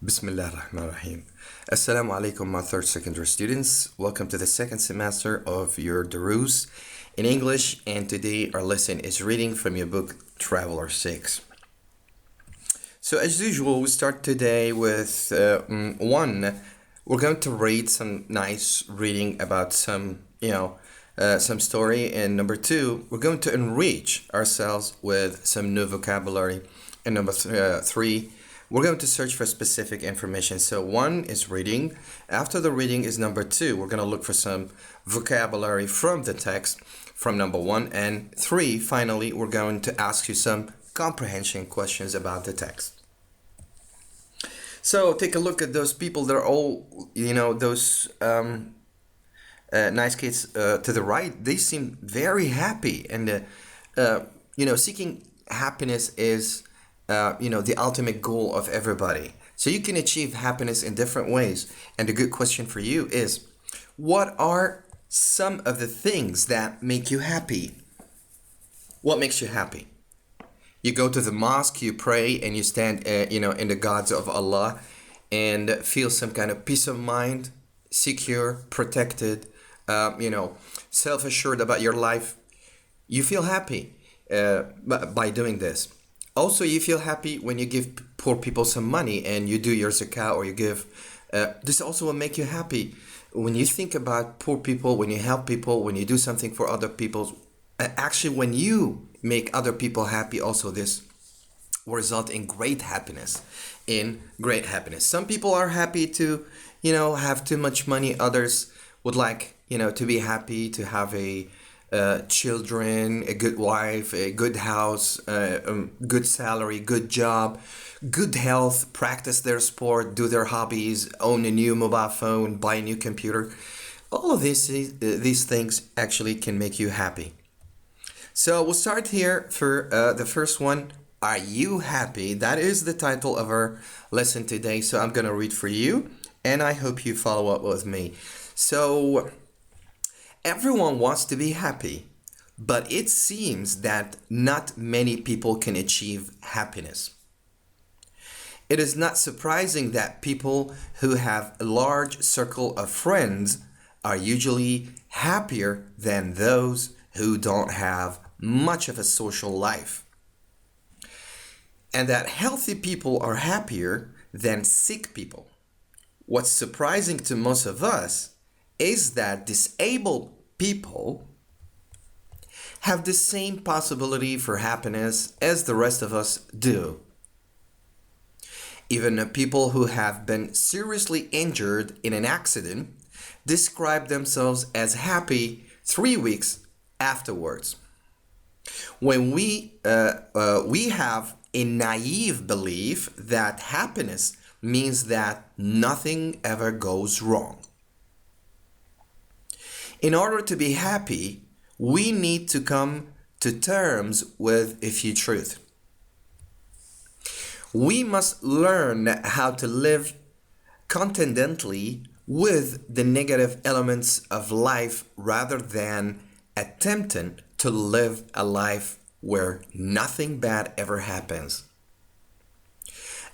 Bismillah ar-Rahman ar-Rahim. Assalamu alaikum, my third secondary students. Welcome to the second semester of your Durus in English, and today our lesson is reading from your book Traveler 6. So as usual, we start today with one. We're going to read some nice reading about some story, and number two, we're going to enrich ourselves with some new vocabulary, and number three, we're going to search for specific information. So one is reading. After the reading is number two. We're going to look for some vocabulary from the text from number one. And three, finally, we're going to ask you some comprehension questions about the text. So take a look at those people. They're all, those nice kids to the right. They seem very happy. And, seeking happiness is the ultimate goal of everybody. So you can achieve happiness in different ways. And a good question for you is, what are some of the things that make you happy? What makes you happy? You go to the mosque, you pray, and you stand, in the gods of Allah and feel some kind of peace of mind, secure, protected, self-assured about your life. You feel happy by doing this. Also, you feel happy when you give poor people some money and you do your zakah or you give. This also will make you happy. When you think about poor people, when you help people, when you do something for other people, actually when you make other people happy, also this will result in great happiness. Some people are happy to, have too much money. Others would like, to be happy, to have children, a good wife, a good house, good salary, good job, good health, practice their sport, do their hobbies, own a new mobile phone, buy a new computer. All of these things actually can make you happy. So we'll start here for the first one. Are you happy? That is the title of our lesson today. So I'm going to read for you, and I hope you follow up with me. So everyone wants to be happy, but it seems that not many people can achieve happiness. It is not surprising that people who have a large circle of friends are usually happier than those who don't have much of a social life. And that healthy people are happier than sick people. What's surprising to most of us is that disabled people have the same possibility for happiness as the rest of us do. Even people who have been seriously injured in an accident describe themselves as happy 3 weeks afterwards. When we have a naive belief that happiness means that nothing ever goes wrong. In order to be happy, we need to come to terms with a few truths. We must learn how to live contentedly with the negative elements of life rather than attempting to live a life where nothing bad ever happens.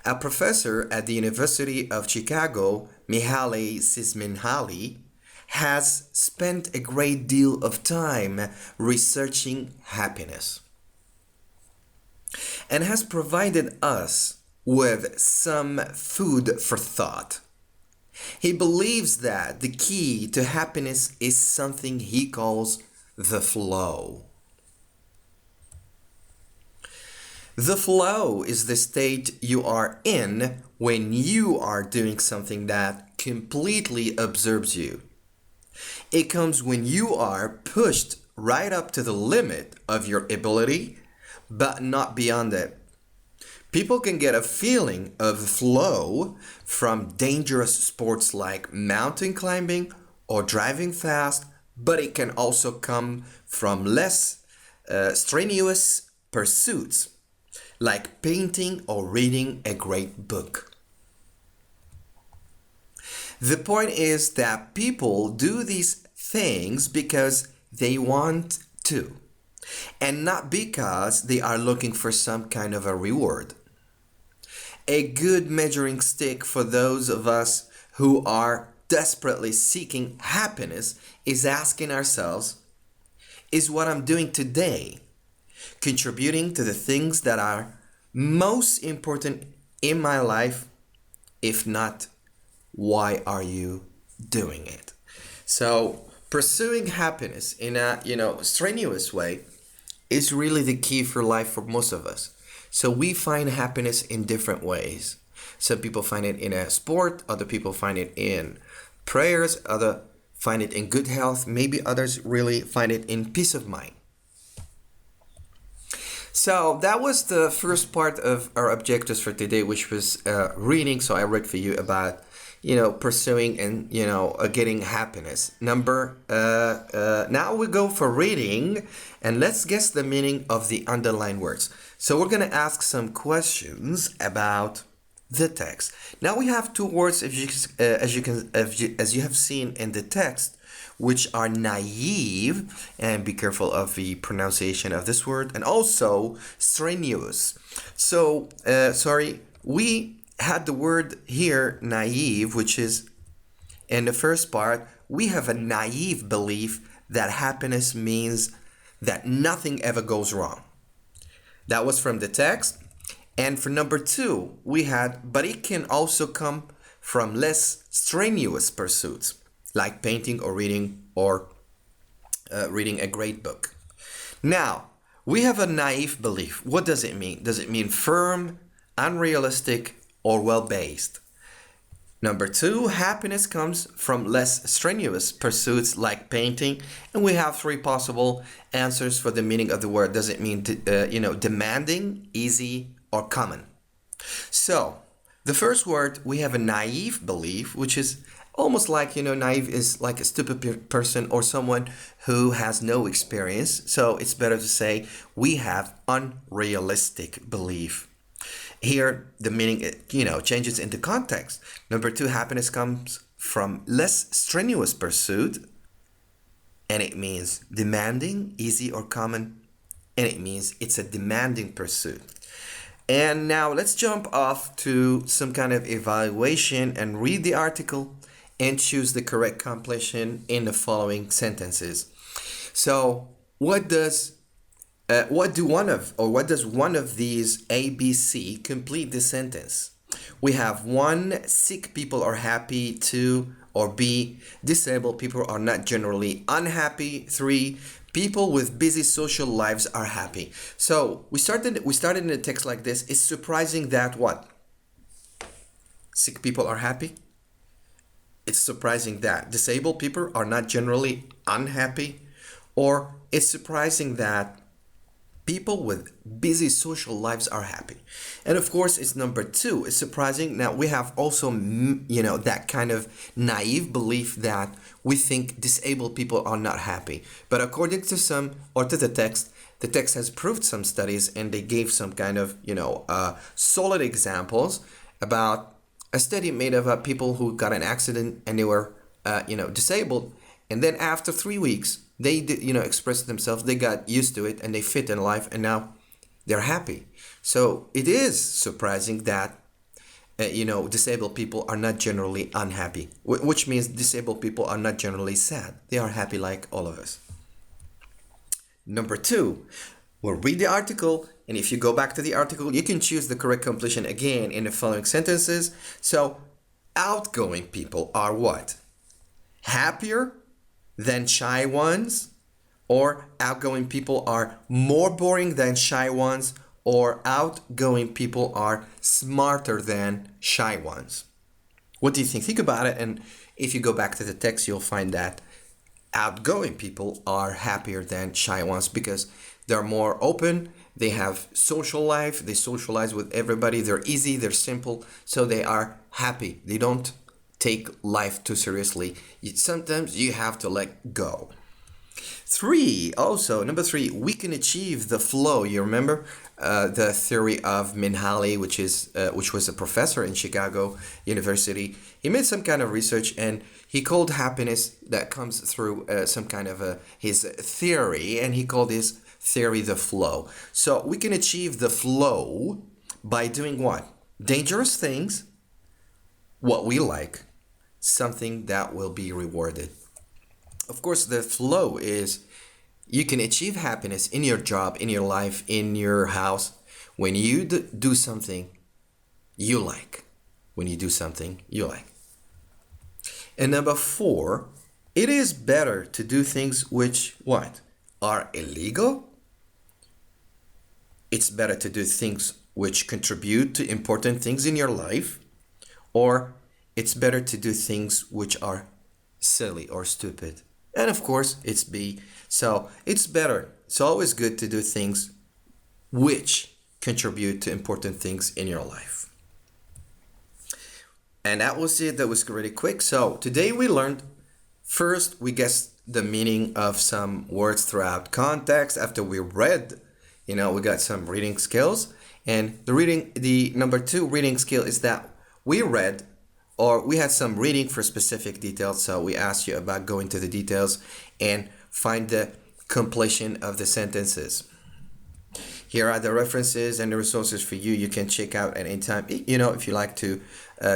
A professor at the University of Chicago, Mihaly Csikszentmihalyi, has spent a great deal of time researching happiness and has provided us with some food for thought. He believes that the key to happiness is something he calls the flow. The flow is the state you are in when you are doing something that completely absorbs you. It comes when you are pushed right up to the limit of your ability, but not beyond it. People can get a feeling of flow from dangerous sports like mountain climbing or driving fast, but it can also come from less strenuous pursuits like painting or reading a great book. The point is that people do these things because they want to, and not because they are looking for some kind of a reward. A good measuring stick for those of us who are desperately seeking happiness is asking ourselves, is what I'm doing today contributing to the things that are most important in my life? If not, why are you doing it? So pursuing happiness in a strenuous way is really the key for life for most of us. So we find happiness in different ways. Some people find it in a sport, other people find it in prayers, other find it in good health, maybe others really find it in peace of mind. So that was the first part of our objectives for today, which was reading. So I read for you about, pursuing and, getting happiness. Now we go for reading, and let's guess the meaning of the underlined words. So we're going to ask some questions about the text. Now we have two words, as you have seen in the text, which are naive, and be careful of the pronunciation of this word, and also strenuous. So, we had the word here, naive, which is in the first part. We have a naive belief that happiness means that nothing ever goes wrong. That was from the text. And for number two, we had, but it can also come from less strenuous pursuits, like painting or reading a great book. Now, we have a naive belief. What does it mean? Does it mean firm, unrealistic, or well-based? Number two, happiness comes from less strenuous pursuits like painting, and we have three possible answers for the meaning of the word. Does it mean demanding, easy, or common? So, the first word, we have a naive belief, which is almost like, naive is like a stupid person or someone who has no experience. So it's better to say we have unrealistic belief. Here, the meaning, changes into context. Number two, happiness comes from less strenuous pursuit, and it means demanding, easy, or common, and it means it's a demanding pursuit. And now let's jump off to some kind of evaluation and read the article and choose the correct completion in the following sentences. So, what does one of these A, B, C complete the sentence? We have 1, sick people are happy. 2, or B, disabled people are not generally unhappy. 3, people with busy social lives are happy. So we started in a text like this. It's surprising that what? Sick people are happy. It's surprising that disabled people are not generally unhappy, or it's surprising that people with busy social lives are happy. And of course, it's number two. It's surprising. Now we have also, that kind of naive belief that we think disabled people are not happy. But according to the text has proved some studies, and they gave some kind of, solid examples about a study made of people who got an accident and they were, disabled. And then after 3 weeks, they did, expressed themselves. They got used to it and they fit in life, and now they're happy. So it is surprising that, disabled people are not generally unhappy, which means disabled people are not generally sad. They are happy like all of us. Number two, we'll read the article, and if you go back to the article, you can choose the correct completion again in the following sentences. So, outgoing people are what? Happier than shy ones? Or outgoing people are more boring than shy ones? Or outgoing people are smarter than shy ones? What do you think? Think about it, and if you go back to the text, you'll find that outgoing people are happier than shy ones because they're more open, they have social life, they socialize with everybody, they're easy, they're simple, so they are happy. They don't take life too seriously. Sometimes you have to let go. Number three, we can achieve the flow. You remember the theory of Mihaly, which was a professor in Chicago University. He made some kind of research, and he called happiness that comes through some kind of his theory, and he called his theory the flow. So we can achieve the flow by doing what? Dangerous things, what we like, something that will be rewarded. Of course, the flow is you can achieve happiness in your job, in your life, in your house when you do something you like. When you do something you like. And number four, it is better to do things which what? Are illegal. It's better to do things which contribute to important things in your life, or it's better to do things which are silly or stupid. And of course, it's B. So it's better. It's always good to do things which contribute to important things in your life. And that was it. That was really quick. So today we learned first, we guessed the meaning of some words throughout context. After we read, we got some reading skills. And the number two reading skill is that we read or we had some reading for specific details. So we asked you about going to the details and find the completion of the sentences. Here are the references and the resources for you. You can check out at any time, if you like to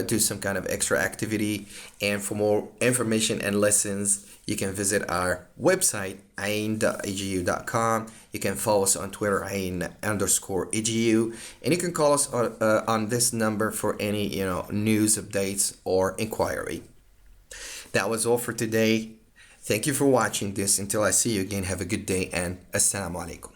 do some kind of extra activity. And for more information and lessons, you can visit our website, ain.egu.com. You can follow us on Twitter, ain_egu. And you can call us on this number for any, news updates or inquiry. That was all for today. Thank you for watching this. Until I see you again, have a good day and assalamu alaikum.